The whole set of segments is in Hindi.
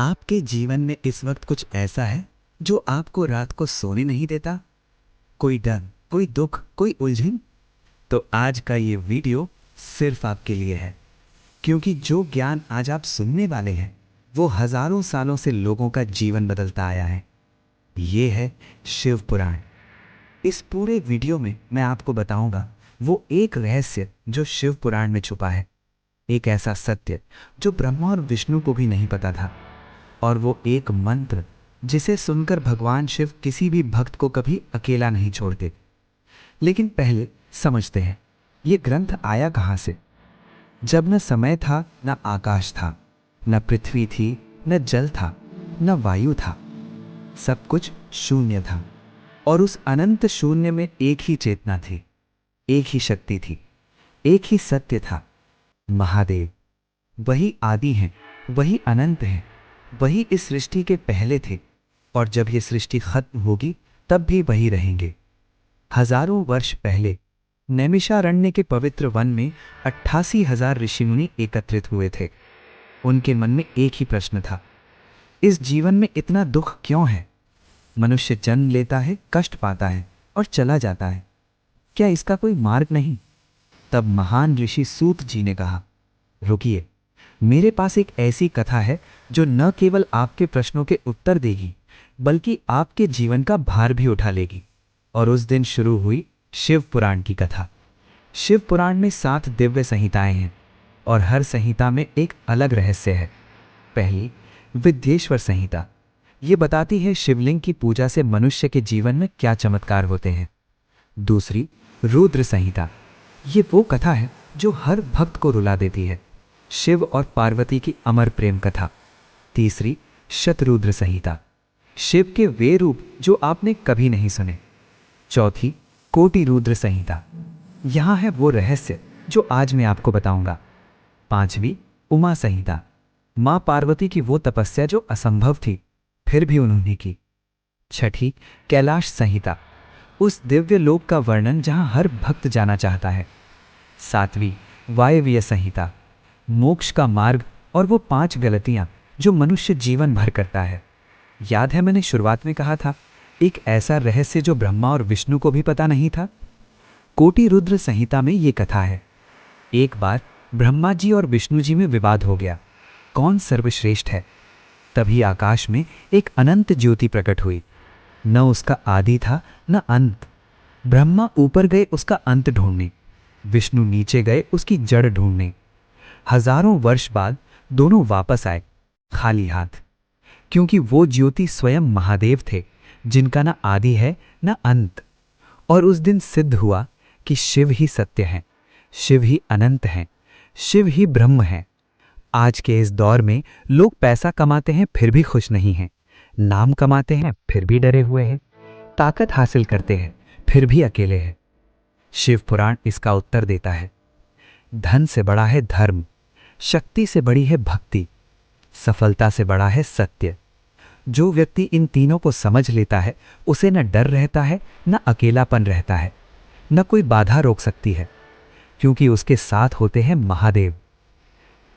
आपके जीवन में इस वक्त कुछ ऐसा है जो आपको रात को सोने नहीं देता? कोई डर, कोई दुख, कोई उलझन? तो आज का ये वीडियो सिर्फ आपके लिए है, क्योंकि जो ज्ञान आज आप सुनने वाले हैं वो हजारों सालों से लोगों का जीवन बदलता आया है। ये है शिव पुराण। इस पूरे वीडियो में मैं आपको बताऊंगा वो एक रहस्य जो शिव पुराण में छुपा है, एक ऐसा सत्य जो ब्रह्मा और विष्णु को भी नहीं पता था, और वो एक मंत्र जिसे सुनकर भगवान शिव किसी भी भक्त को कभी अकेला नहीं छोड़ते। लेकिन पहले समझते हैं ये ग्रंथ आया कहां से। जब न समय था, न आकाश था, न पृथ्वी थी, न जल था, न वायु था, सब कुछ शून्य था। और उस अनंत शून्य में एक ही चेतना थी, एक ही शक्ति थी, एक ही सत्य था, महादेव। वही आदि हैं, वही अनंत हैं, वही इस सृष्टि के पहले थे, और जब ये सृष्टि खत्म होगी तब भी वही रहेंगे। हजारों वर्ष पहले नैमिषारण्य के पवित्र वन में 88,000 ऋषि मुनि एकत्रित हुए थे। उनके मन में एक ही प्रश्न था, इस जीवन में इतना दुख क्यों है? मनुष्य जन्म लेता है, कष्ट पाता है और चला जाता है, क्या इसका कोई मार्ग नहीं? तब महान ऋषि सूत जी ने कहा, रुकिए, मेरे पास एक ऐसी कथा है जो न केवल आपके प्रश्नों के उत्तर देगी बल्कि आपके जीवन का भार भी उठा लेगी। और उस दिन शुरू हुई शिव पुराण की कथा। शिव पुराण में 7 दिव्य संहिताएं हैं और हर संहिता में एक अलग रहस्य है। पहली, विद्येश्वर संहिता, ये बताती है शिवलिंग की पूजा से मनुष्य के जीवन में क्या चमत्कार होते हैं। दूसरी, रुद्र संहिता, ये वो कथा है जो हर भक्त को रुला देती है, शिव और पार्वती की अमर प्रेम कथा। तीसरी, शतरुद्र संहिता, शिव के वे रूप जो आपने कभी नहीं सुने। चौथी, कोटि रुद्र संहिता, यहां है वो रहस्य जो आज मैं आपको बताऊंगा। पांचवी, उमा संहिता, मां पार्वती की वो तपस्या जो असंभव थी फिर भी उन्होंने की। छठी, कैलाश संहिता, उस दिव्य लोक का वर्णन जहां हर भक्त जाना चाहता है। सातवीं, वायव्य संहिता, मोक्ष का मार्ग और वो 5 गलतियां जो मनुष्य जीवन भर करता है। याद है मैंने शुरुआत में कहा था, एक ऐसा रहस्य जो ब्रह्मा और विष्णु को भी पता नहीं था। कोटि रुद्र संहिता में ये कथा है, एक बार ब्रह्मा जी और विष्णु जी में विवाद हो गया, कौन सर्वश्रेष्ठ है। तभी आकाश में एक अनंत ज्योति प्रकट हुई, न उसका आदि था न अंत। ब्रह्मा ऊपर गए उसका अंत ढूंढने, विष्णु नीचे गए उसकी जड़ ढूंढने। हजारों वर्ष बाद दोनों वापस आए खाली हाथ, क्योंकि वो ज्योति स्वयं महादेव थे, जिनका ना आदि है ना अंत। और उस दिन सिद्ध हुआ कि शिव ही सत्य हैं, शिव ही अनंत हैं, शिव ही ब्रह्म हैं। आज के इस दौर में लोग पैसा कमाते हैं फिर भी खुश नहीं हैं, नाम कमाते हैं फिर भी डरे हुए हैं, ताकत हासिल करते हैं फिर भी अकेले हैं। शिव पुराण इसका उत्तर देता है, धन से बड़ा है धर्म, शक्ति से बड़ी है भक्ति, सफलता से बड़ा है सत्य। जो व्यक्ति इन तीनों को समझ लेता है उसे न डर रहता है, न अकेलापन रहता है, न कोई बाधा रोक सकती है, क्योंकि उसके साथ होते हैं महादेव।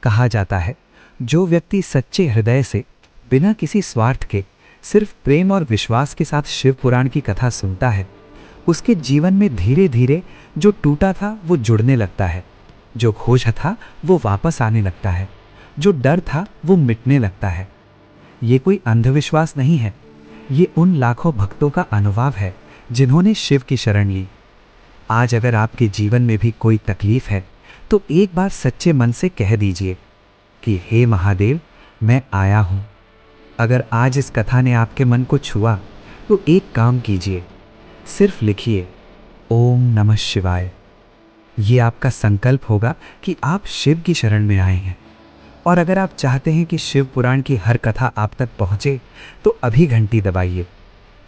कहा जाता है, जो व्यक्ति सच्चे हृदय से बिना किसी स्वार्थ के सिर्फ प्रेम और विश्वास के साथ शिव पुराण की कथा सुनता है, उसके जीवन में धीरे धीरे जो टूटा था वो जुड़ने लगता है, जो खोजा था वो वापस आने लगता है, जो डर था वो मिटने लगता है। ये कोई अंधविश्वास नहीं है, ये उन लाखों भक्तों का अनुभव है जिन्होंने शिव की शरण ली। आज अगर आपके जीवन में भी कोई तकलीफ है तो एक बार सच्चे मन से कह दीजिए कि हे महादेव, मैं आया हूं। अगर आज इस कथा ने आपके मन को छुआ तो एक काम कीजिए, सिर्फ लिखिए ओम नमः शिवाय। ये आपका संकल्प होगा कि आप शिव की शरण में आए हैं। और अगर आप चाहते हैं कि शिव पुराण की हर कथा आप तक पहुंचे तो अभी घंटी दबाइए,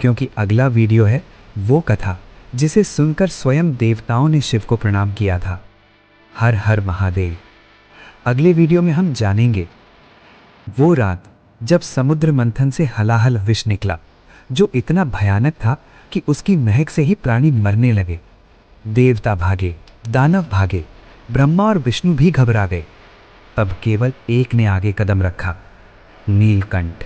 क्योंकि अगला वीडियो है वो कथा जिसे सुनकर स्वयं देवताओं ने शिव को प्रणाम किया था। हर हर महादेव। अगले वीडियो में हम जानेंगे वो रात जब समुद्र मंथन से हलाहल विष निकला, जो इतना भयानक था कि उसकी महक से ही प्राणी मरने लगे। देवता भागे, दानव भागे, ब्रह्मा और विष्णु भी घबरा गए। अब केवल एक ने आगे कदम रखा, नीलकंठ।